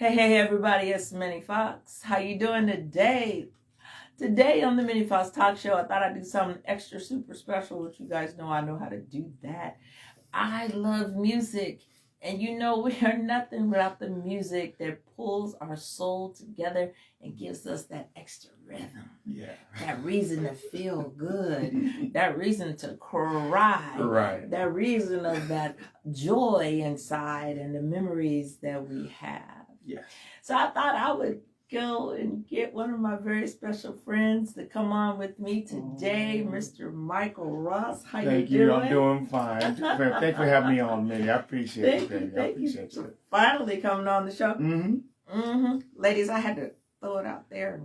Hey everybody, it's Minnie Fox. How you doing today? Today on the Minnie Foxx Talk Show, I thought I'd do something extra super special, which you guys know I know how to do that. I love music, and you know we are nothing without the music that pulls our soul together and gives us that extra rhythm. Yeah. That reason to feel good. That reason to cry. Right. That reason of that joy inside and the memories that we have. Yeah. So I thought I would go and get one of my very special friends to come on with me today, Mr. Michael Ross. How Thank you doing? I'm doing fine. Thanks for having me on, Minnie. I appreciate it, baby. I appreciate you. it. Finally coming on the show. Mm-hmm. Ladies, I had to throw it out there.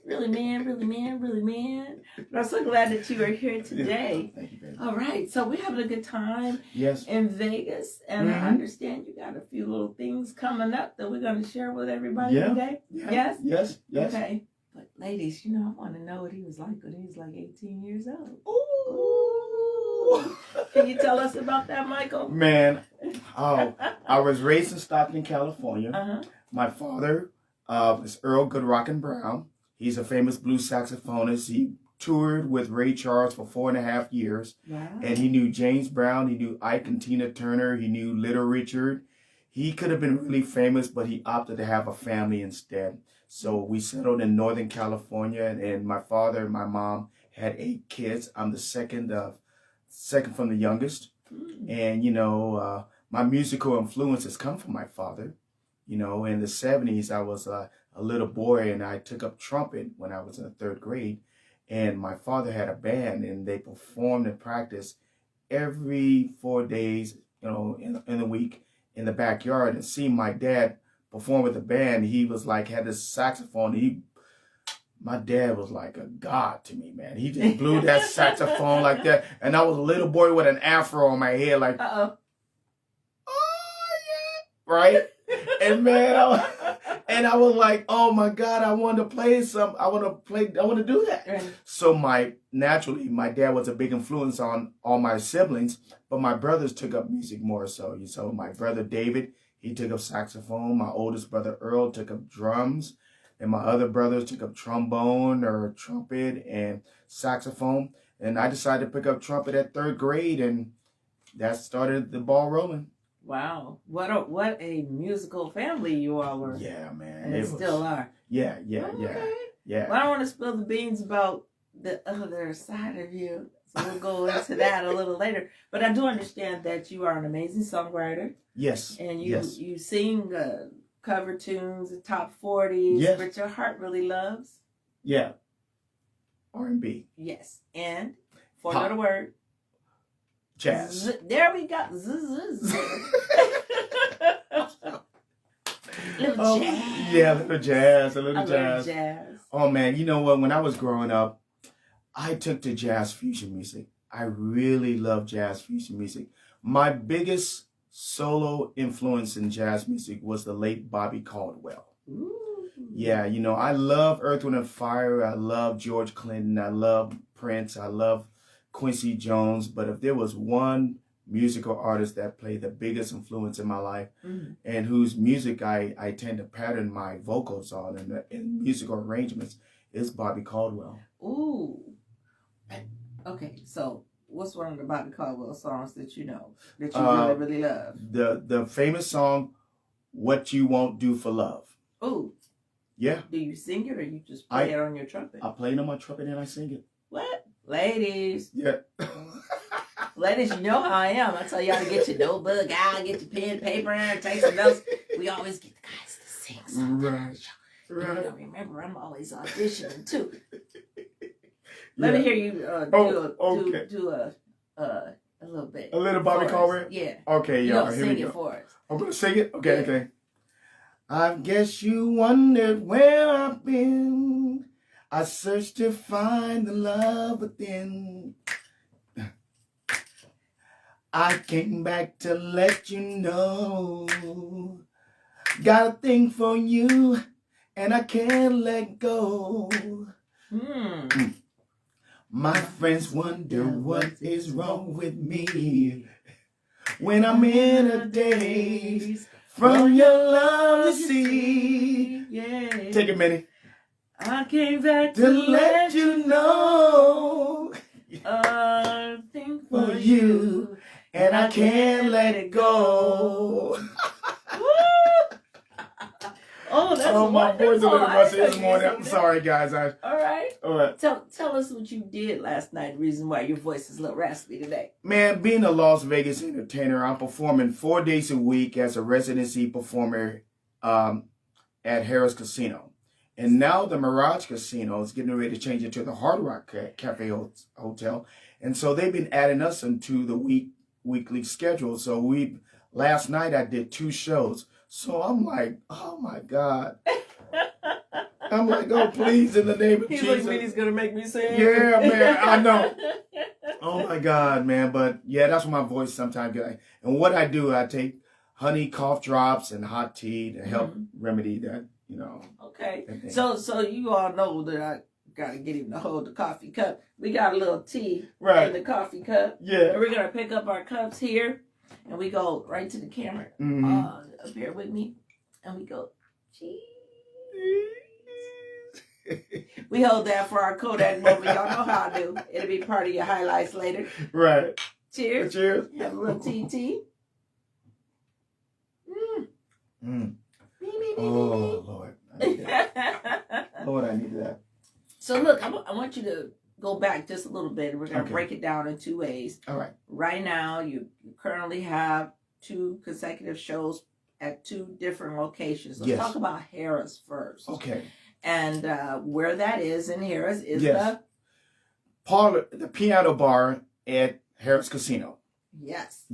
Really, man. But I'm so glad that you are here today. Thank you, baby. All right, so we're having a good time Yes. in Vegas, and I understand you got a few little things coming up that we're going to share with everybody today. Yeah. Yes? Okay. But ladies, you know, I want to know what he was like when he was like 18 years old. Ooh. Can you tell us about that, Michael? Man, I was raised in Stockton, California. Uh-huh. My father is Earl Goodrockin Brown. He's a famous blues saxophonist. He toured with Ray Charles for 4.5 years. Wow. And he knew James Brown. He knew Ike and Tina Turner. He knew Little Richard. He could have been really famous, but he opted to have a family instead. So we settled in Northern California, and my father and my mom had 8 kids. I'm the second from the youngest. And, you know, my musical influences come from my father. You know, in the 70s, I was a little boy, and I took up trumpet when I was in the 3rd grade. And my father had a band, and they performed and practiced every 4 days, you know, in the week in the backyard. And seeing my dad perform with the band, he was like, had this saxophone. My dad was like a god to me, man. He just blew that saxophone like that. And I was a little boy with an afro on my head, like, oh yeah, right? And man, I was like, oh my God, I want to play some. I want to do that. Right. So my dad was a big influence on all my siblings, but my brothers took up music more so. So my brother David, he took up saxophone. My oldest brother Earl took up drums, and my other brothers took up trombone or trumpet and saxophone. And I decided to pick up trumpet at 3rd grade, and that started the ball rolling. Wow. What a musical family you all were. Yeah, man. And still are. Yeah. Well, I don't want to spill the beans about the other side of you. So we'll go into that a little later. But I do understand that you are an amazing songwriter. Yes. And you sing cover tunes, the top 40s, but your heart really loves. Yeah. R&B. Yes. And 4-letter word. Jazz. There we go. Little jazz. Yeah, a little jazz. Jazz. Oh man, you know what? When I was growing up, I took to jazz fusion music. I really love jazz fusion music. My biggest solo influence in jazz music was the late Bobby Caldwell. Ooh. Yeah, you know, I love Earth, Wind & Fire. I love George Clinton. I love Prince. I love Quincy Jones. But if there was one musical artist that played the biggest influence in my life and whose music I tend to pattern my vocals on and musical arrangements, is Bobby Caldwell. Ooh. Okay, so what's one of the Bobby Caldwell songs that you know that you really love? The famous song, What You Won't Do for Love. Ooh. Yeah. Do you sing it or you just play it on your trumpet? I play it on my trumpet and I sing it. What? Ladies. Yeah. Ladies, you know how I am. I tell y'all to get your notebook out, get your pen, paper, and take some notes. We always get the guys to sing something. Right. You know, remember, I'm always auditioning too. Let me hear you do a little bit. A little Bobby Caldwell? Yeah. Okay, y'all. Here we go. Sing it for us. I'm going to sing it? Okay. I guess you wondered where I've been. I searched to find the love within. I came back to let you know. Got a thing for you, and I can't let go. My friends wonder what is wrong with me when I'm in a daze, from your love you see. Yeah. Take it, Minnie. I came back To let you know a thing for for you, you. and I can't let it go. Oh, that's my voice is a little rusty this morning. I'm All sorry, guys. right. All right. Tell us what you did last night. The reason why your voice is a little raspy today. Man, being a Las Vegas entertainer, I'm performing 4 days a week as a residency performer at Harrah's Casino. And now the Mirage Casino is getting ready to change it to the Hard Rock Cafe Hotel. And so they've been adding us into the weekly schedule. So last night I did 2 shows. So I'm like, oh my God. I'm like, oh, please, in the name of He's Jesus. like, he's going to make me sing. Yeah, man, I know. Oh my God, man. But yeah, that's what my voice sometimes gets. And what I do, I take honey cough drops and hot tea to help remedy that, you know. Okay. So you all know that I got to get him to hold the coffee cup. We got a little tea in the coffee cup. Yeah. And we're going to pick up our cups here. And we go right to the camera. Up here with me. And we go, cheese. We hold that for our Kodak moment. Y'all know how I do. It'll be part of your highlights later. Right. Cheers. Cheers. Have a little tea. Oh, Lord. Lord, I need that. So look, I want you to go back just a little bit. We're going to break it down in 2 ways. All right. Right now, you currently have 2 consecutive shows at 2 different locations. Let's talk about Harrah's first. Okay. And where that is in Harrah's is the piano bar at Harrah's Casino. Yes.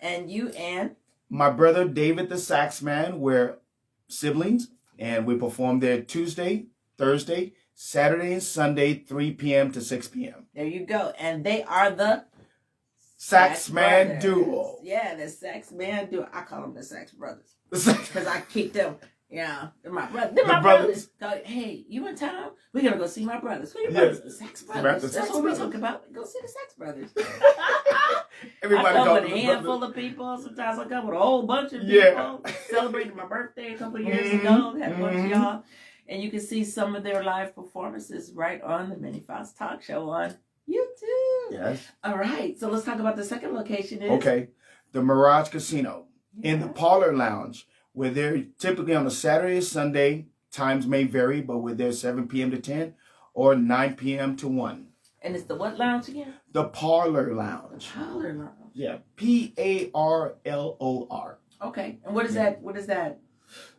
And you and my brother David the sax man, we're siblings, and we perform there Tuesday, Thursday, Saturday, and Sunday, 3 p.m. to 6 p.m. There you go. And they are the Sax Man Duo. Yeah, the Sax Man Duo. I call them the Sax Brothers. Because I keep them. Yeah, they're my brothers. They're my brothers. Hey, you in town? We're going to go see my brothers. Who are your brothers? The Sax Brothers. That's what we talk about. Go see the Sax Brothers. Everybody I come with a handful of people. Sometimes I come with a whole bunch of people. Celebrated my birthday a couple of years ago. Had a bunch of y'all. And you can see some of their live performances right on the Minnie Foxx Talk Show on YouTube. Yes. All right. So let's talk about the second location. Okay. The Mirage Casino in the Parlor Lounge. We're there typically on a Saturday or Sunday. Times may vary, but we're there 7 p.m. to 10 or 9 p.m. to 1. And it's the what lounge again? The Parlor Lounge. The Parlor Lounge. Yeah. Parlor. Okay. And what is that? What is that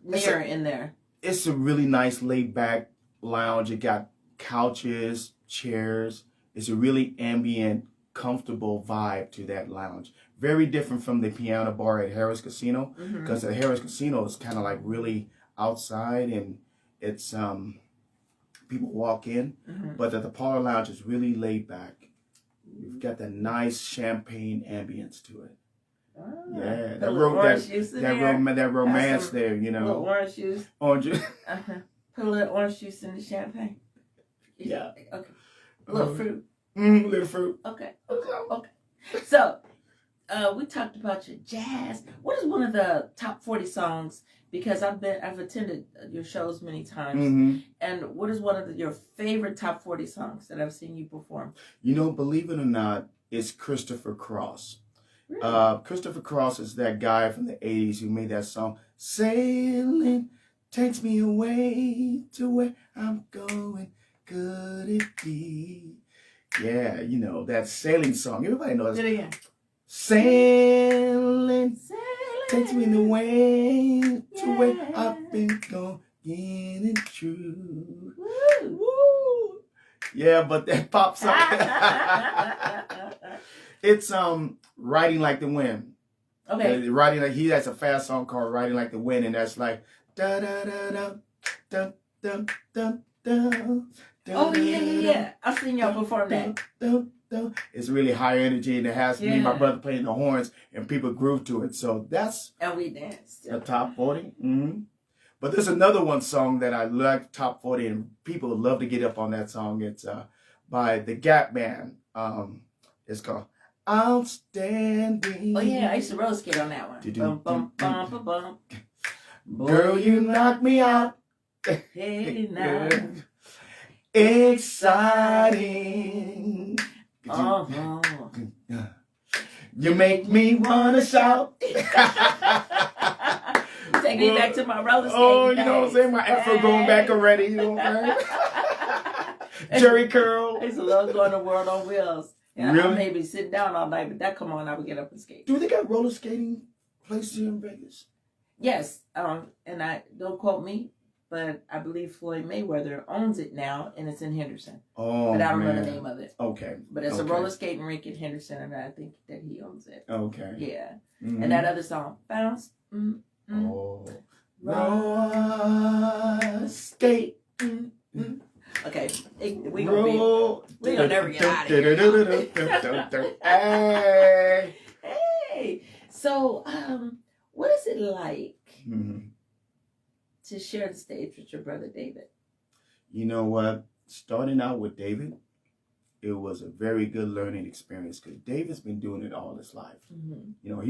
mirror in there? It's a really nice laid back lounge. It got couches, chairs. It's a really ambient, comfortable vibe to that lounge. Very different from the piano bar at Harrah's Casino, because the Harrah's Casino is kind of like really outside, and it's people walk in, but the Parlor Lounge is really laid back. You've got that nice champagne ambience to it. Yeah, that romance there, you know. Little orange juice. Orange juice. Put a little orange juice in the champagne. Yeah. Okay. A little fruit. Little fruit. Okay. So, we talked about your jazz. What is one of the top 40 songs? Because I've attended your shows many times. And what is one of your favorite top 40 songs that I've seen you perform? You know, believe it or not, it's Christopher Cross. Really? Christopher Cross is that guy from the 80s who made that song, Sailing Takes Me Away to Where I'm Going, Could It Be? Yeah, you know, that sailing song. Everybody knows it. Again. Sailing takes me away to where I've been going and true. Woo. Yeah, but that pop song. It's Riding Like the Wind. Okay. Riding like he has a fast song called Riding Like the Wind, and that's like da da da da da da da da. Oh yeah. I've seen y'all perform that. It's really high energy, and it has me and my brother playing the horns, and people groove to it. So that's and we danced. the top 40. But there's another one song that I like top 40, and people love to get up on that song. It's by the Gap Band. It's called outstanding. Oh yeah, I used to roller skate on that one. Bum, bum, bum, bum, bum. Girl, you knock me out. Hey now. Exciting. Uh-huh. You make me wanna shout. Take me back to my roller skating. Oh, you know what I'm saying? My afro going back already. You know what I'm saying? Jerry curl. I used to love going to World on Wheels. Yeah, Really? I may be sitting down all night, but that come on, I would get up and skate. Do they got roller skating places here in Vegas? Yes, and I don't quote me, but I believe Floyd Mayweather owns it now, and it's in Henderson. Oh, but I don't know man. the name of it. Okay. But it's a roller skating rink in Henderson, and I think that he owns it. Okay. Yeah. Mm-hmm. And that other song, Bounce. Oh. Roller skate. Okay. We gonna never get out of here. Hey. Hey. So, what is it like to share the stage with your brother David? You know what? Starting out with David, it was a very good learning experience because David's been doing it all his life. Mm-hmm. You know,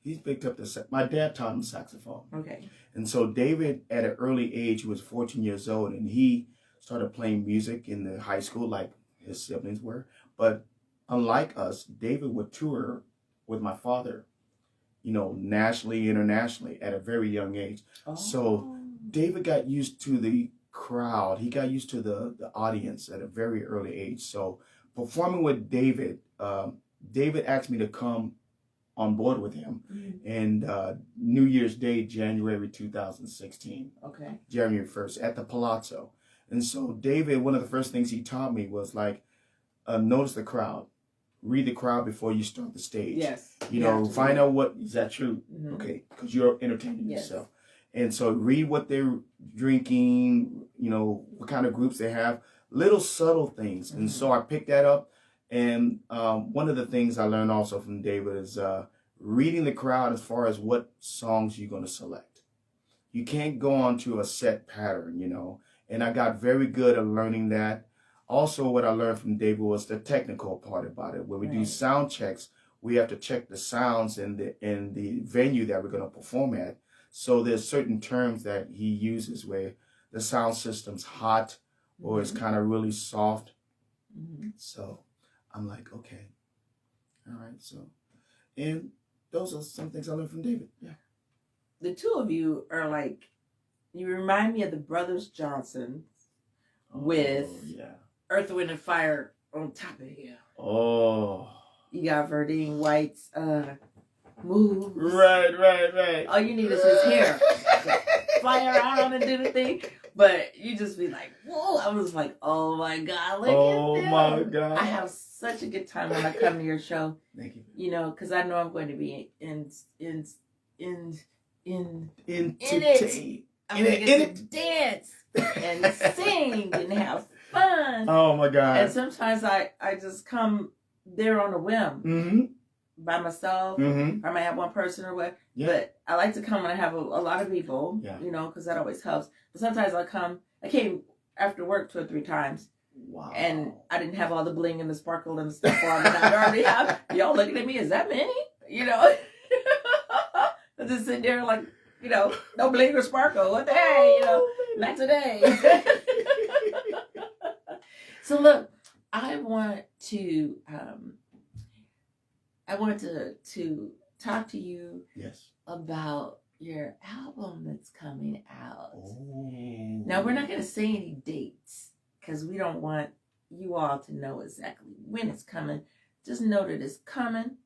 he's picked up my dad taught him saxophone. Okay. And so David, at an early age, he was 14 years old, and he started playing music in the high school like his siblings were. But unlike us, David would tour with my father, you know, nationally, internationally at a very young age. Oh. So David got used to the crowd. He got used to the audience at a very early age. So performing with David, David asked me to come on board with him. And New Year's Day, January 2016. Okay. January 1st at the Palazzo. And so David, one of the first things he taught me was like, notice the crowd. Read the crowd before you start the stage. Yes. You know, find out what, is that true? Mm-hmm. Okay, because you're entertaining yourself. And so read what they're drinking, you know, what kind of groups they have, little subtle things. And so I picked that up. And one of the things I learned also from David is reading the crowd as far as what songs you're going to select. You can't go on to a set pattern, you know. And I got very good at learning that. Also, what I learned from David was the technical part about it. When we do sound checks, we have to check the sounds in the venue that we're going to perform at. So there's certain terms that he uses where the sound system's hot or it's kind of really soft. So I'm like, okay, all right. So, and those are some things I learned from David. Yeah. The two of you are like, you remind me of the Brothers Johnson with Earth, Wind, and Fire on top of you. Oh. You got Verdine White's moves. Right. All you need is his hair. Fly around and do the thing. But you just be like, whoa. I was like, oh my God, look at them. Oh my God. I have such a good time when I come to your show. Thank you. You know, because I know I'm going to be in it. I'm going to get to dance and sing and have fun. Oh my God. And sometimes I just come there on a whim by myself. I might have one person or what. Yeah. But I like to come when I have a lot of people, you know, because that always helps. But sometimes I came after work 2 or 3 times. Wow. And I didn't have all the bling and the sparkle and the stuff on that I already have. Y'all looking at me, is that Minnie? You know? I'm just sitting there like, you know, no bling or sparkle. What the heck? You know, not today. So look, I want to talk to you about your album that's coming out. Oh. Now we're not going to say any dates because we don't want you all to know exactly when it's coming. Just know that it's coming,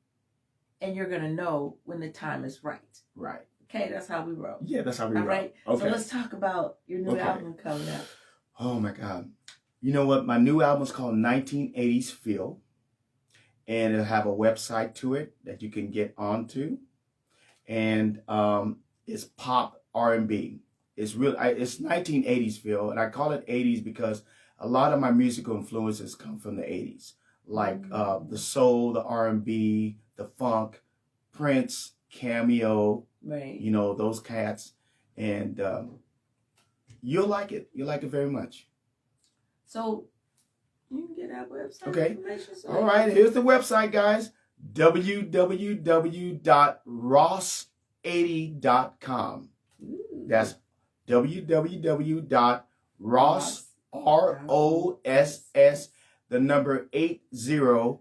and you're going to know when the time is right. Right. Okay, that's how we roll. Yeah, that's how we roll. All right. Okay. So let's talk about your new album coming out. Oh my God. You know what? My new album is called 1980s Feel. And it'll have a website to it that you can get onto. And it's pop R&B. It's it's 1980s Feel. And I call it 80s because a lot of my musical influences come from the 80s. Like the soul, the R&B, the funk, Prince, Cameo, you know, those cats. And you'll like it. You'll like it very much. So You can get that website Okay. information. So All right, here's the website, guys. www.ross80.com. Ooh. That's www.ross, ROSS, the number 80.com.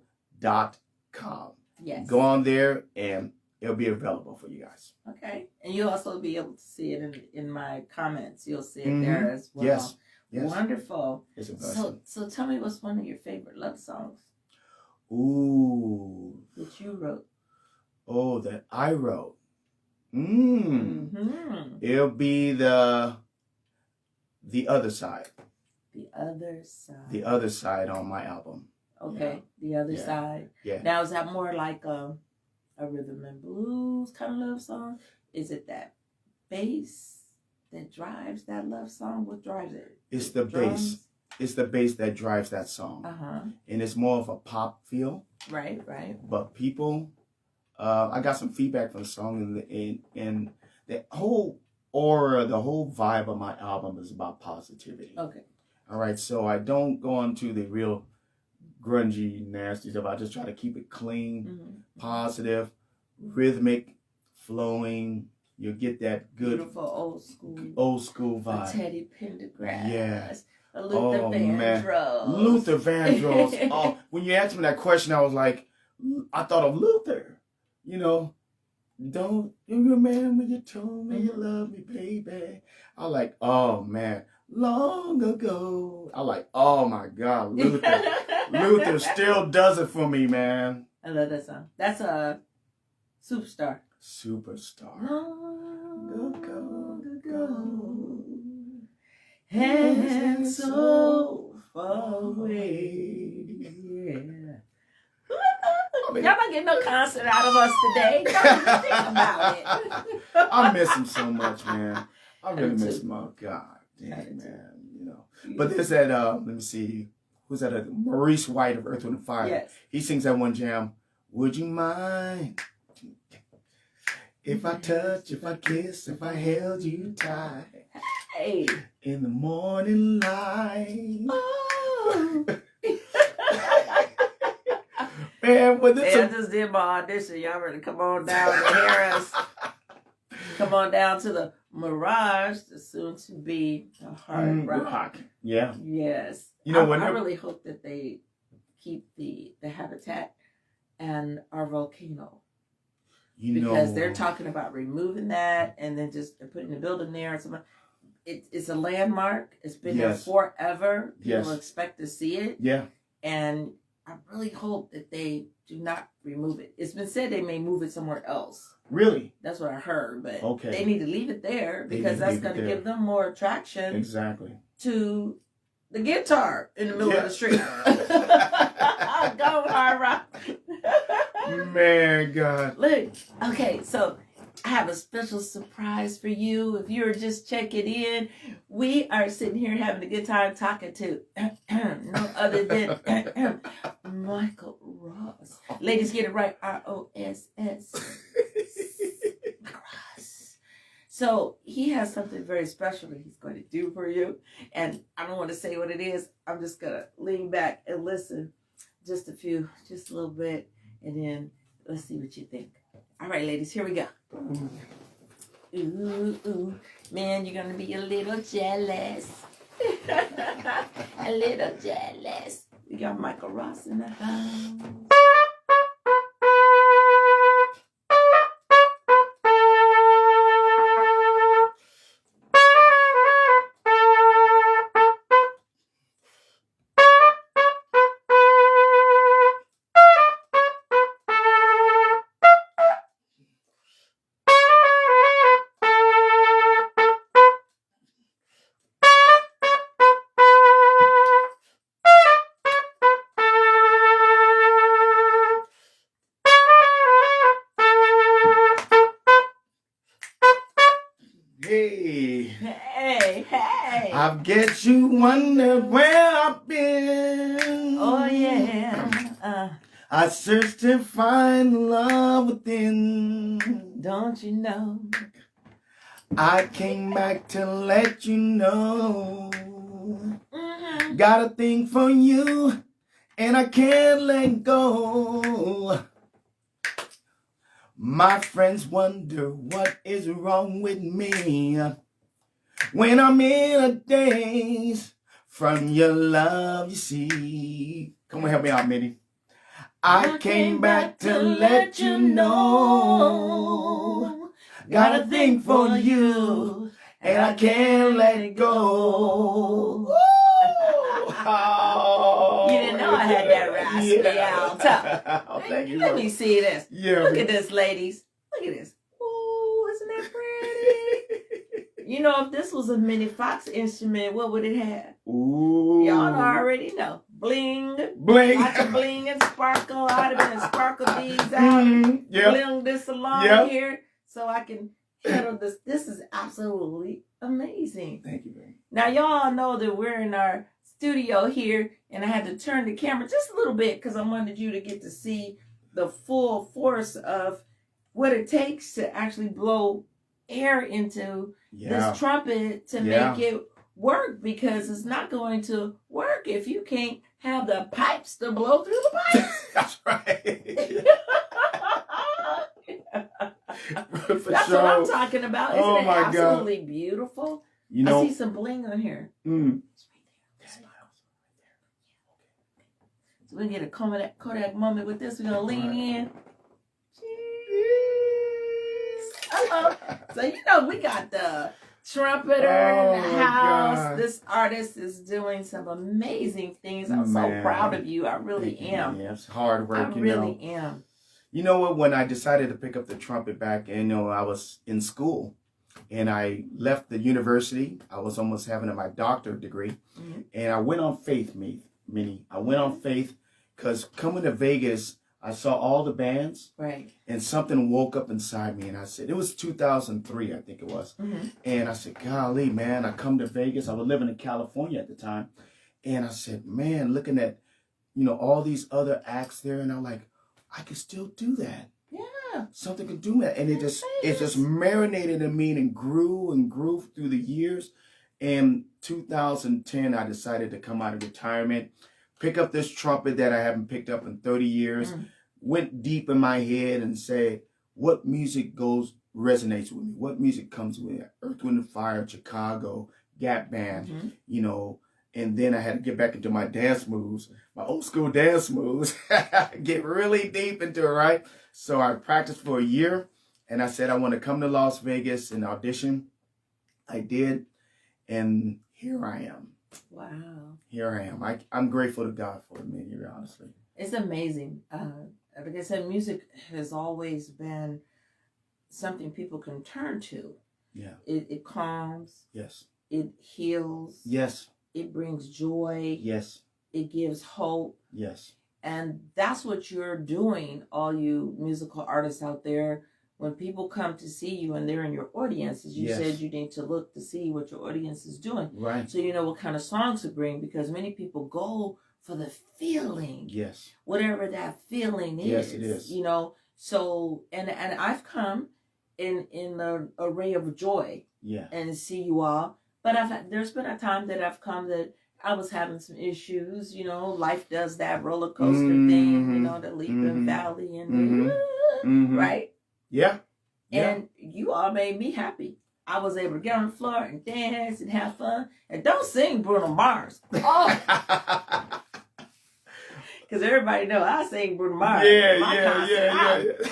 Yes. Go on there and it'll be available for you guys. Okay. And you'll also be able to see it in my comments. You'll see it there as well. Yes. Wonderful. It's a blessing. So tell me what's one of your favorite love songs Ooh. that you wrote? Oh, that I wrote. Mm-hmm. It'll be the other side. The other side. The other side on my album. Okay. The other side. Yeah. Now, is that more like a rhythm and blues kind of love song? Is it that bass that drives that love song? What drives it? It's the bass. It's the bass that drives that song. And it's more of a pop feel. Right. But people, I got some feedback from the song, and the whole aura, the whole vibe of my album is about positivity. Okay. All right, so I don't go into the real grungy, nasty stuff. I just try to keep it clean, positive, rhythmic, flowing. You'll get that good, beautiful old school vibe. A Teddy Pendergrass. Yes. A Luther Vandross. Luther Vandross. Oh, when you asked me that question, I was like, I thought of Luther. You know, don't you remember you told me you love me, baby? I was like, oh man, long ago. I like, oh my God, Luther. Luther still does it for me, man. I love that song. That's a Superstar. Long ago. And so far away. Yeah. Y'all not getting no concert out of us today. Don't even think about it. I miss him so much, man. I really miss him. Oh, God dang, man. You know. But there's that, let me see. Who's that? Maurice White of Earth, Wind and Fire. Yes. He sings that one jam. Would you mind if I touch, if I kiss, if I held you tight? Hey. In the morning light. Oh. Man, but this I just did my audition. Y'all ready to come on down to hear us? Come on down to the Mirage, the soon to be a hard rock. Yeah. Yes. You know, I really hope that they keep the habitat and our volcano. Because they're talking about removing that and then just putting a building there and something. It's a landmark. It's been there forever. People expect to see it. Yeah. And I really hope that they do not remove it. It's been said they may move it somewhere else. Really? That's what I heard. But okay, they need to leave it there because that's going to give them more attraction. Exactly. To the guitar in the middle of the street. Go hard rock. Man, God. Look, okay, so I have a special surprise for you. If you're just checking in, we are sitting here having a good time talking to no other than Michael Ross. Ladies, get it right. R-O-S-S. Ross. So he has something very special that he's going to do for you. And I don't want to say what it is. I'm just going to lean back and listen just a little bit. And then let's see what you think. All right, ladies, here we go. Ooh, man, you're going to be a little jealous. A little jealous. We got Michael Ross in the house. I guess you wonder where I've been. Oh, yeah. I searched to find love within. Don't you know? I came back to let you know. Got a thing for you, and I can't let go. My friends wonder what is wrong with me when I'm in a daze from your love, you see. Come on, help me out, Minnie. I came back to let you know. Got a thing for you, and I can't let it go. Oh, you didn't know I had that raspy alto. Oh, thank you. Let me see this. Yeah. Look at this, ladies. Look at this. Ooh, isn't that pretty? You know, if this was a Minnie Fox instrument, what would it have? Ooh. Y'all already know. Bling. Bling. Lots of bling and sparkle. I'd have been sparkle these out. Yep. Bling this along here so I can handle this. This is absolutely amazing. Thank you, baby. Now, y'all know that we're in our studio here, and I had to turn the camera just a little bit because I wanted you to get to see the full force of what it takes to actually blow air into this trumpet to make it work, because it's not going to work if you can't have the pipes to blow through the pipes. That's right. That's sure. what I'm talking about. Isn't it absolutely beautiful? You know, I see some bling on here. So we get a Kodak moment with this. We're going to lean in. Uh-oh. So, you know, we got the trumpeter in the house. God. This artist is doing some amazing things. I'm so proud of you. I really am. Yeah, it's hard work. I really am. You know what? When I decided to pick up the trumpet back, and I was in school, and I left the university. I was almost having my doctorate degree, and I went on faith, Minnie. I went on faith because coming to Vegas, I saw all the bands, right? And something woke up inside me, and I said, it was 2003, I think it was, and I said, golly, man, I come to Vegas. I was living in California at the time, and I said, man, looking at, all these other acts there, and I'm like, I can still do that. Yeah, something could do that, and it just marinated in me and grew through the years. In 2010, I decided to come out of retirement, pick up this trumpet that I haven't picked up in 30 years, went deep in my head and said, what music resonates with me? What music comes with me? Earth, Wind and Fire, Chicago, Gap Band, and then I had to get back into my dance moves, my old school dance moves, get really deep into it, right? So I practiced for a year, and I said I want to come to Las Vegas and audition. I did, and here I am. Wow. Here I am. I'm grateful to God for it, Minnie, honestly. It's amazing. Like I said, music has always been something people can turn to. Yeah. It calms. Yes. It heals. Yes. It brings joy. Yes. It gives hope. Yes. And that's what you're doing, all you musical artists out there. When people come to see you and they're in your audiences, you said you need to look to see what your audience is doing. Right. So you know what kind of songs to bring, because many people go for the feeling. Yes. Whatever that feeling is. Yes, it is. So, and I've come in an array of joy. Yeah. And see you all. But there's been a time that I've come that I was having some issues. Life does that roller coaster thing, the leap and valley and right? Yeah. And you all made me happy. I was able to get on the floor and dance and have fun. And don't sing Bruno Mars. Oh. Because everybody know I sing Bruno Mars. Yeah.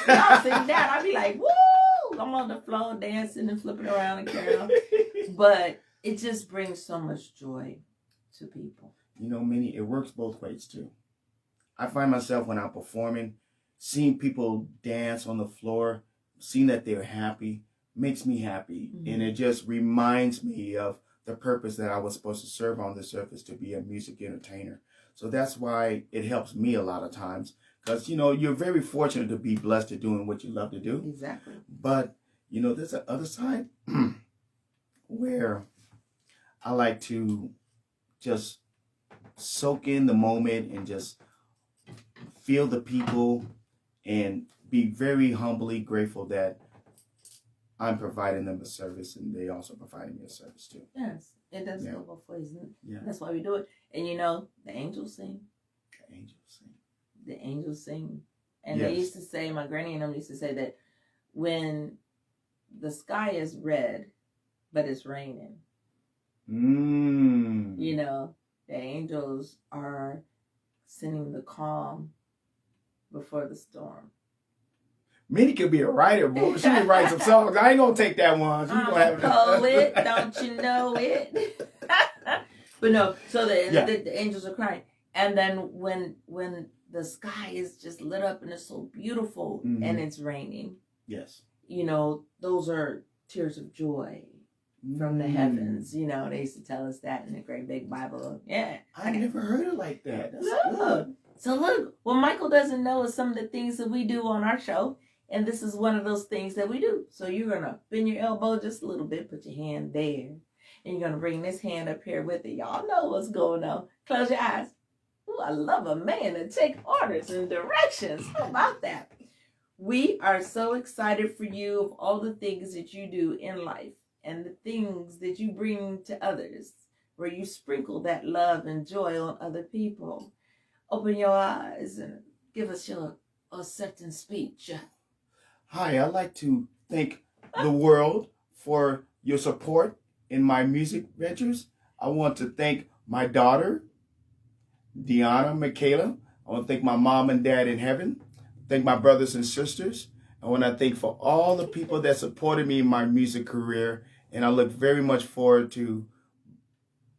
I'll sing that. I'll be like, woo! I'm on the floor dancing and flipping around and carrying. But it just brings so much joy to people. Minnie, it works both ways too. I find myself when I'm performing, seeing people dance on the floor, seeing that they're happy, makes me happy. And it just reminds me of the purpose that I was supposed to serve on this earth, is to be a music entertainer. So that's why it helps me a lot of times. Because, you're very fortunate to be blessed to doing what you love to do. Exactly. But, there's an other side where I like to just soak in the moment and just feel the people and be very humbly grateful that I'm providing them a service, and they also providing me a service too. Yes, it does Yeah. go both ways. Yeah. That's why we do it. And you know, the angels sing. The angels sing. The angels sing. And Yes. they used to say, my granny and them used to say that when the sky is red, but it's raining, you know, the angels are sending the calm before the storm. Minnie could be a writer, boy. She can write some songs. I ain't gonna take that one. I'm a poet, don't you know it? But no, so the angels are crying, and then when the sky is just lit up and it's so beautiful, and it's raining. Yes. You know, those are tears of joy from the heavens. You know, they used to tell us that in the great big Bible. Yeah. I never heard it like that. That's good. So look, what Michael doesn't know is some of the things that we do on our show. And this is one of those things that we do. So you're going to bend your elbow just a little bit, put your hand there. And you're going to bring this hand up here with it. Y'all know what's going on. Close your eyes. Ooh, I love a man to take orders and directions. How about that? We are so excited for you of all the things that you do in life and the things that you bring to others, where you sprinkle that love and joy on other people. Open your eyes and give us your acceptance speech. Hi, I'd like to thank the world for your support in my music ventures. I want to thank my daughter, Deanna Michaela. I want to thank my mom and dad in heaven. Thank my brothers and sisters. I want to thank for all the people that supported me in my music career. And I look very much forward to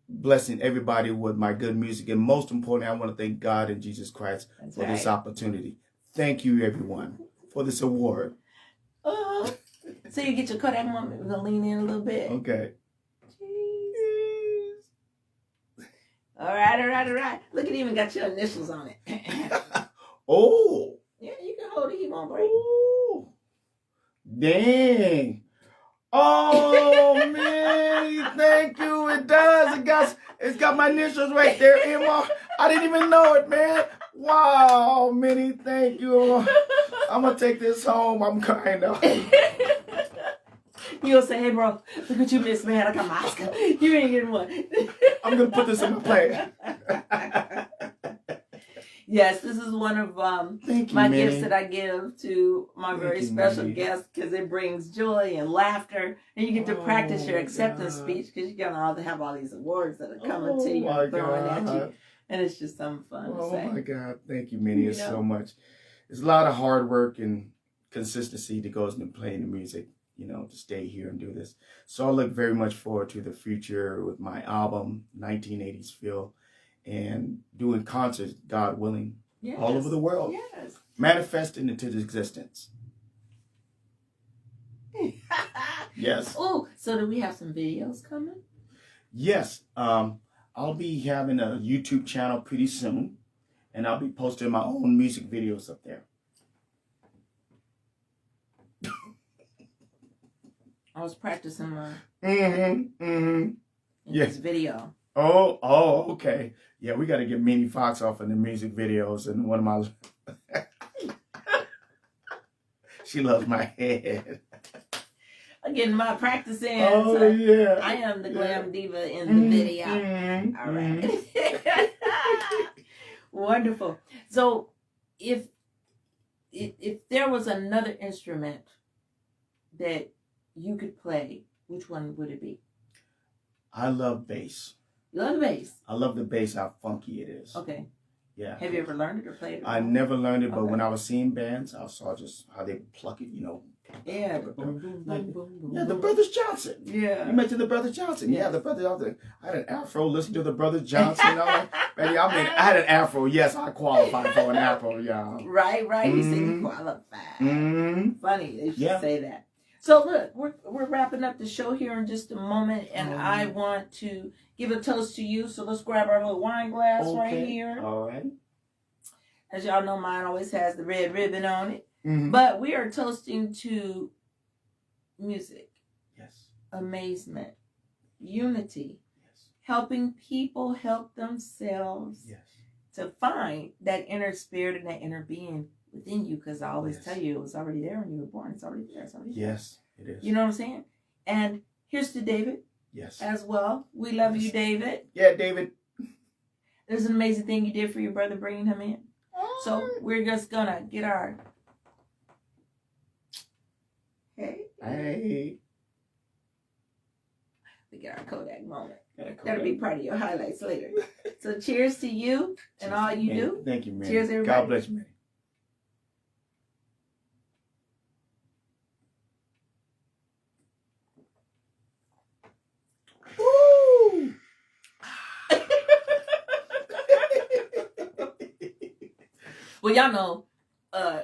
blessing everybody with my good music. And most importantly, I want to thank God and Jesus Christ for this opportunity. Thank you, everyone, for this award. So you get your Kodak moment. We're going to lean in a little bit. Okay. Jeez. All right. Look, it even got your initials on it. Oh. Yeah, you can hold it. He won't break. Oh. Dang. Oh, man. Thank you. It does. It's got my initials right there. I didn't even know it, man. Wow, Minnie, thank you. I'm going to take this home. I'm crying though. You'll say, hey, bro, look what you missed, man. I got my Oscar. You ain't getting one. I'm going to put this in my plan. Yes, this is one of my gifts that I give to my very special guests, because it brings joy and laughter. And you get to practice your acceptance speech, because you're going to have all these awards that are coming to you and throwing at you. And it's just something fun to say. Oh, my God. Thank you, Minnie. It's so much. It's a lot of hard work and consistency that goes into playing the music, to stay here and do this. So I look very much forward to the future with my album, 1980s Feel, and doing concerts, God willing, all over the world. Yes. Manifesting into existence. Yes. Oh, so do we have some videos coming? Yes. I'll be having a YouTube channel pretty soon, and I'll be posting my own music videos up there. I was practicing my Yes. video. Oh, okay. Yeah, we got to get Minnie Fox off in the music videos, and one of my she loves my head. I'm getting my practice in. Oh, so yeah. I am the glam diva in the video. All right. Wonderful. So if there was another instrument that you could play, which one would it be? I love bass. You love the bass? I love the bass, how funky it is. Okay. Yeah. Have you ever learned it or played it? I never learned it, but when I was seeing bands, I saw just how they pluck it, Yeah. Boom, boom, like, boom, boom, boom, yeah, the boom. Brothers Johnson. Yeah. You mentioned the Brothers Johnson. Yes. Yeah, the Brothers Johnson. I had an afro, listen to the Brothers Johnson. Baby, I had an afro. Yes, I qualified for an afro, y'all. Right. You said you qualified. Funny, they should say that. So look, we're wrapping up the show here in just a moment, and I want to give a toast to you. So let's grab our little wine glass right here. All right. As y'all know, mine always has the red ribbon on it. But we are toasting to music. Yes. Amazement. Unity. Yes. Helping people help themselves. Yes. To find that inner spirit and that inner being within you, because I always tell you it was already there when you were born. It's already there. It's already there. Yes. It is. You know what I'm saying? And here's to David. Yes. As well. We love you, David. Yeah, David. There's an amazing thing you did for your brother bringing him in. So we're just gonna get our Hey. We get our Kodak moment. That'll be part of your highlights later. So cheers to you and all you do. Thank you, man. Cheers, everybody. God bless you, man. Woo! Well, y'all know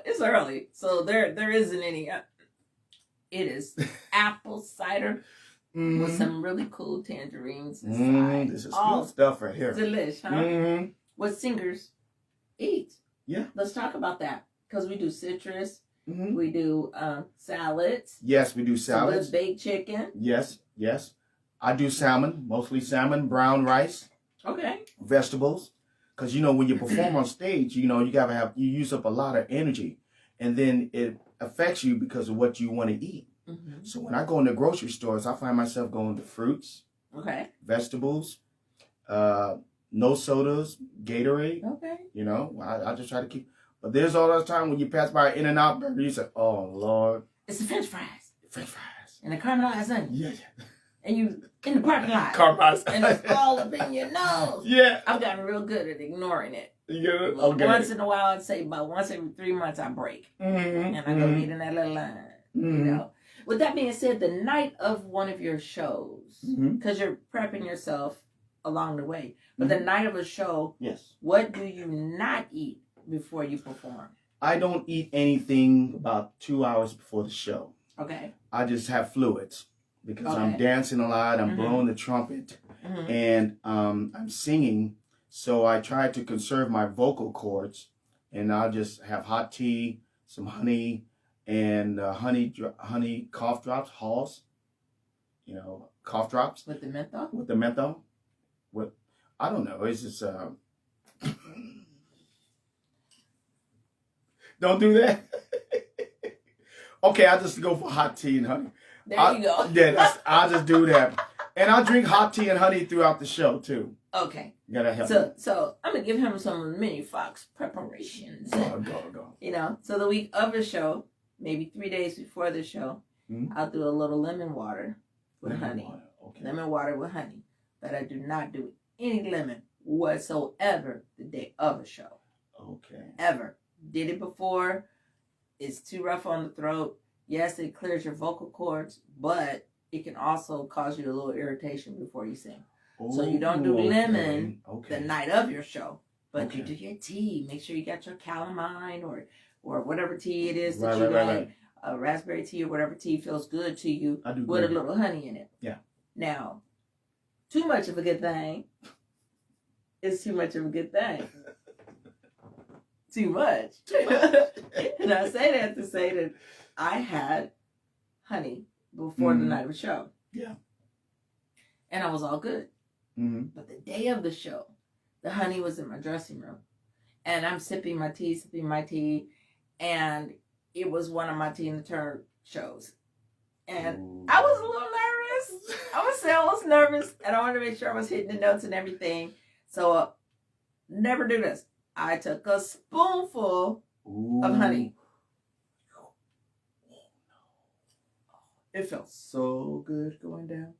it's early, so there isn't any. It is apple cider with some really cool tangerines inside. This is good stuff right here. Delish, huh? What singers eat? Yeah. Let's talk about that because we do citrus. We do salads. Yes, we do salads. Some good baked chicken. Yes. I do salmon, mostly salmon, brown rice. Okay. Vegetables. Because, when you perform on stage, you you use up a lot of energy. And then it affects you because of what you want to eat. So when I go in the grocery stores, I find myself going to fruits. Okay. Vegetables. No sodas, Gatorade. Okay. I just try to keep. But there's all the time when you pass by In-N-Out Burger, you say, "Oh Lord, it's the French fries." French fries. And the caramelized onion. Yeah. And you in the parking lot. Caramelized. And it's all up in your nose. Yeah. I've gotten real good at ignoring it. You get it? Okay. Once in a while, I'd say about once every 3 months, I break. And I go get in that little line. With that being said, the night of one of your shows, because you're prepping yourself along the way, but the night of a show, yes. What do you not eat before you perform? I don't eat anything about 2 hours before the show. Okay. I just have fluids because I'm dancing a lot. I'm blowing the trumpet and I'm singing. So I try to conserve my vocal cords, and I'll just have hot tea, some honey, and honey cough drops, Halls. Cough drops. With the menthol? With the menthol. I don't know. It's just don't do that. Okay, I'll just go for hot tea and honey. There you go. Yeah, I'll just do that. And I'll drink hot tea and honey throughout the show, too. Okay. Gotta help. So I'm going to give him some Minnie Fox preparations. Go. So the week of the show, maybe 3 days before the show, I'll do a little lemon water with honey. Okay. Lemon water with honey. But I do not do any lemon whatsoever the day of a show. Okay. Ever. Did it before. It's too rough on the throat. Yes, it clears your vocal cords, but it can also cause you a little irritation before you sing. So you don't do lemon the night of your show, but you do your tea. Make sure you got your calamine or whatever tea it is that you like. Raspberry tea or whatever tea feels good to you with a little honey in it. Yeah. Now, too much of a good thing is too much of a good thing. Too much. And I say that to say that I had honey before the night of the show. Yeah. And I was all good. But the day of the show, the honey was in my dressing room. And I'm sipping my tea. And it was one of my Tina Turner shows. And I was a little nervous. I would say I was nervous. And I wanted to make sure I was hitting the notes and everything. So never do this. I took a spoonful of honey. It felt so good going down.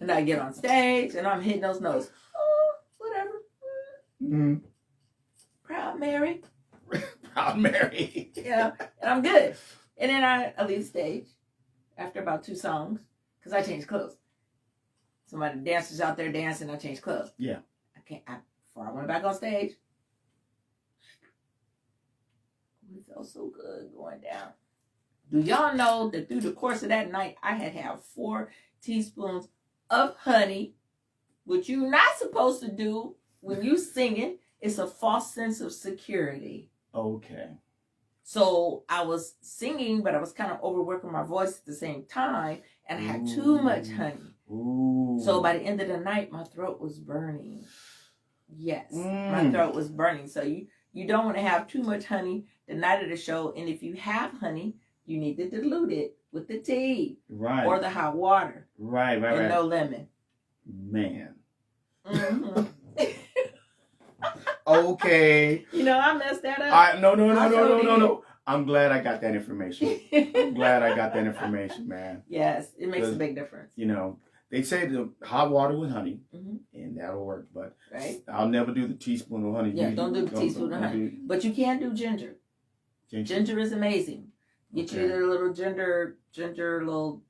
And I get on stage and I'm hitting those notes. Oh, whatever. Proud Mary. Proud Mary. And I'm good. And then I leave the stage after about 2 songs because I changed clothes. Somebody dancers out there dancing, I changed clothes. Yeah. Before I went back on stage, it felt so good going down. Do y'all know that through the course of that night, I had 4 teaspoons of honey, which you're not supposed to do when you singing. It's a false sense of security. Okay. So I was singing, but I was kind of overworking my voice at the same time, and I had too much honey. So by the end of the night, my throat was burning. Yes, my throat was burning. So you don't want to have too much honey the night of the show, and if you have honey, you need to dilute it with the tea. Right. Or the hot water. Right. And no lemon. Man. Mm-hmm. Okay. You know, I messed that up. No. I'm glad I got that information. Man. Yes, it makes a big difference. You know, they say the hot water with honey, and that'll work. But I'll never do the teaspoon of honey. Yeah, don't do the teaspoon of honey. But you can do ginger. Ginger is amazing. Get you the little ginger little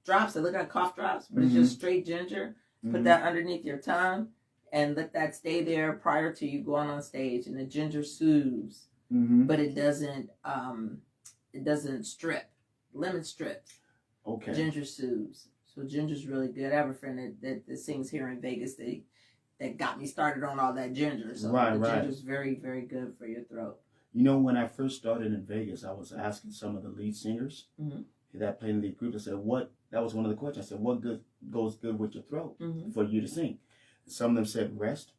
drops. They look like cough drops, but it's just straight ginger. Put that underneath your tongue and let that stay there prior to you going on stage. And the ginger soothes, but it doesn't strip. Lemon strips. Okay. Ginger soothes. So ginger's really good. I have a friend that sings here in Vegas that got me started on all that ginger. So ginger's very, very good for your throat. You know, when I first started in Vegas, I was asking some of the lead singers that played in the group. I said, that was one of the questions. I said, what goes good with your throat for you to sing? Some of them said rest.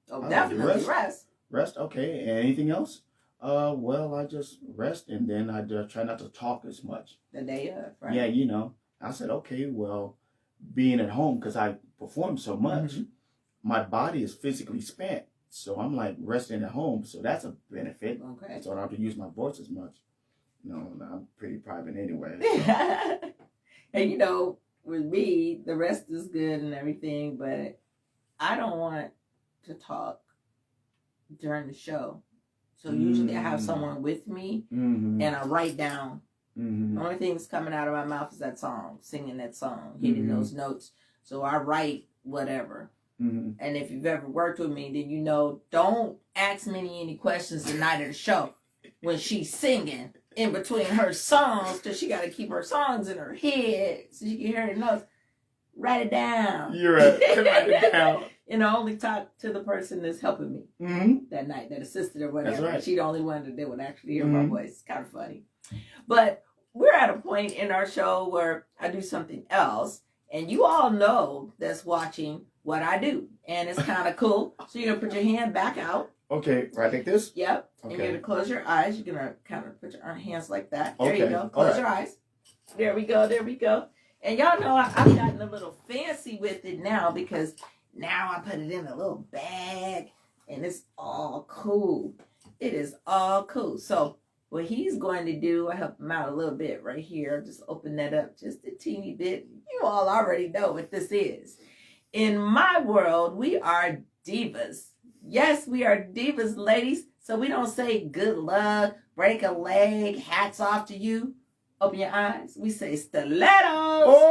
Oh, definitely rest. Rest, okay. And anything else? Well, I just rest, and then I try not to talk as much. The day of, right? Yeah, you know. I said, okay, well, being at home, because I perform so much, my body is physically spent. So I'm like resting at home. So that's a benefit. Okay. So I don't have to use my voice as much. No, I'm pretty private anyway. So. And you know, with me, the rest is good and everything, but I don't want to talk during the show. So usually I have someone with me and I write down. The only thing that's coming out of my mouth is that song, singing that song, hitting those notes. So I write whatever. And if you've ever worked with me, then you know, don't ask Minnie any questions the night of the show when she's singing in between her songs, because she got to keep her songs in her head so she can hear the notes. Write it down. You're right. Write it down. And I only talk to the person that's helping me that night, that assisted or whatever. That's right. She's the only one that would actually hear my voice. It's kind of funny. But we're at a point in our show where I do something else. And you all know that's watching what I do. And it's kind of cool. So you're going to put your hand back out. Okay, right like this? Yep. Okay. And you're going to close your eyes. You're going to kind of put your hands like that. There Okay. you go. Close your eyes. There we go. And y'all know I've gotten a little fancy with it now, because now I put it in a little bag and it's all cool. It is all cool. So what he's going to do, I help him out a little bit right here. Just open that up just a teeny bit. You all already know what this is. In my world, we are divas. Yes, we are divas, ladies. So we don't say good luck, break a leg, hats off to you. Open your eyes. We say stilettos. Oh!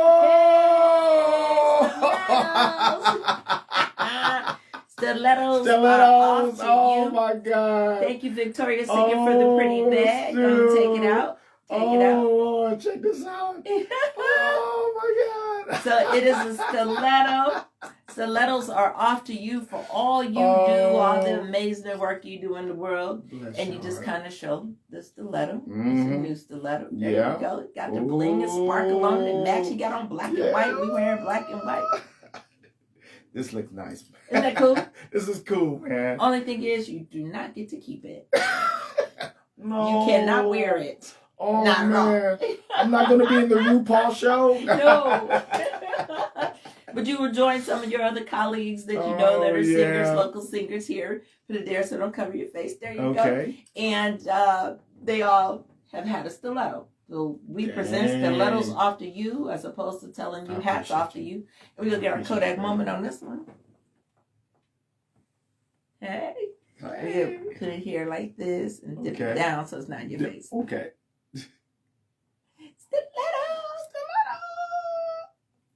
Stilettos are off to you. My God. Thank you, Victoria, singing for the pretty bag. Gonna take it out. Lord, check this out. Oh, my God. So it is a stiletto. Stilettos are off to you for all you do, all the amazing work you do in the world. And you just kind of show the stiletto. It's a new stiletto. There you go. Got the bling and sparkle on it. Next, you got on black and white. We wearing black and white. This looks nice. Isn't that cool? This is cool, man. Only thing is, you do not get to keep it. No. You cannot wear it. Oh, not man. I'm not going to be in the RuPaul show. No. But you will join some of your other colleagues that you know that are singers, local singers here. Put it there so don't cover your face. There you go. And they all have had a stiletto. So we present stilettos off to you as opposed to telling you hats off to you. And we're going to get our Kodak moment on this one. Hey. Put it here like this and dip it down so it's not in your face. Okay. Stiletto.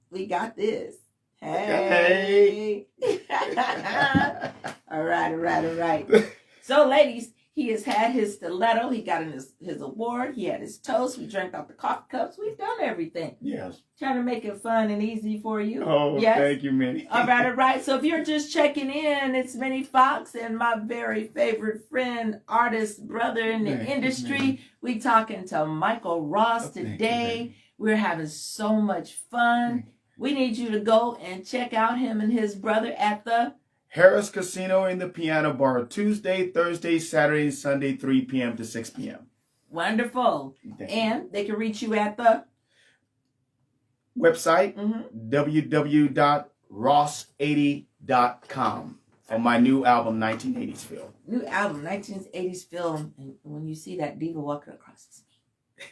We got this. Hey. All right. So, ladies, he has had his stiletto. He got in his award. He had his toast. We drank out the coffee cups. We've done everything. Yes. Trying to make it fun and easy for you. Oh, yes. Thank you, Minnie. All right. So if you're just checking in, it's Minnie Fox and my very favorite friend, artist, brother in the industry. We talking to Michael Ross today. We're having so much fun. We need you to go and check out him and his brother at the Harris Casino in the Piano Bar, Tuesday, Thursday, Saturday, Sunday, 3 p.m. to 6 p.m. Wonderful. And they can reach you at the website, Mm-hmm. www.ross80.com, for my new album, 1980s Feel. New album, 1980s film. And when you see that diva walking across, it's me.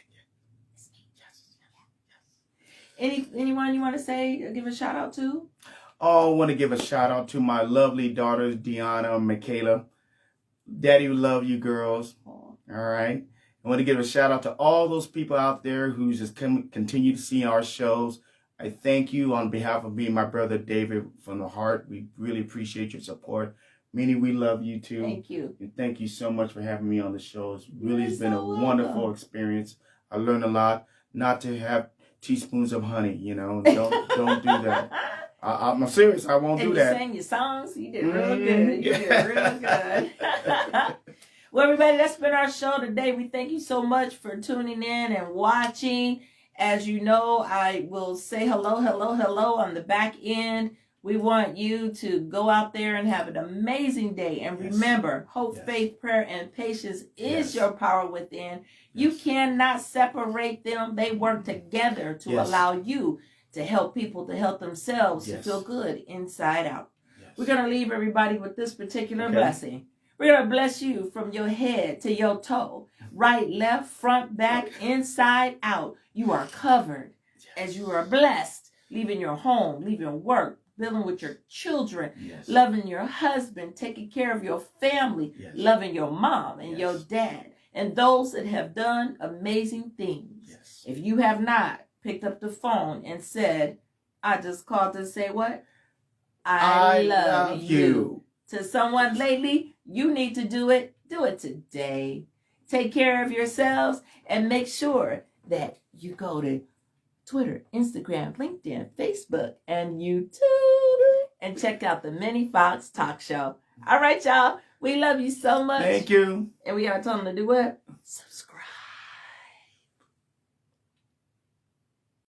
It's me. Yes. Anyone you want to say, give a shout out to? Oh, I want to give a shout out to my lovely daughters, Deanna and Michaela. Daddy love you girls. Oh. All right. I want to give a shout out to all those people out there who just continue to see our shows. I thank you on behalf of me and my brother David from the heart. We really appreciate your support. Minnie, we love you too. Thank you. And thank you so much for having me on the show. It's really You're been so a welcome. wonderful experience. I learned a lot. Not to have teaspoons of honey, you know. Don't do that. I'm serious. I won't do that. And you sang your songs. You did real good. You did real good. Well, everybody, that's been our show today. We thank you so much for tuning in and watching. As you know, I will say hello on the back end. We want you to go out there and have an amazing day. And remember, hope, faith, prayer, and patience is your power within. You cannot separate them. They work together to allow you to help people to help themselves to feel good inside out. We're going to leave everybody with this particular blessing. We're going to bless you from your head to your toe, right, left, front, back, inside out. You are covered as you are blessed, leaving your home, leaving work, living with your children, loving your husband, taking care of your family, loving your mom and your dad, and those that have done amazing things. If you have not picked up the phone and said, I just called to say what? I love you. To someone lately, you need to do it. Do it today. Take care of yourselves and make sure that you go to Twitter, Instagram, LinkedIn, Facebook, and YouTube and check out the Minnie Foxx Talk Show. All right, y'all. We love you so much. Thank you. And we got to tell them to do what? Subscribe.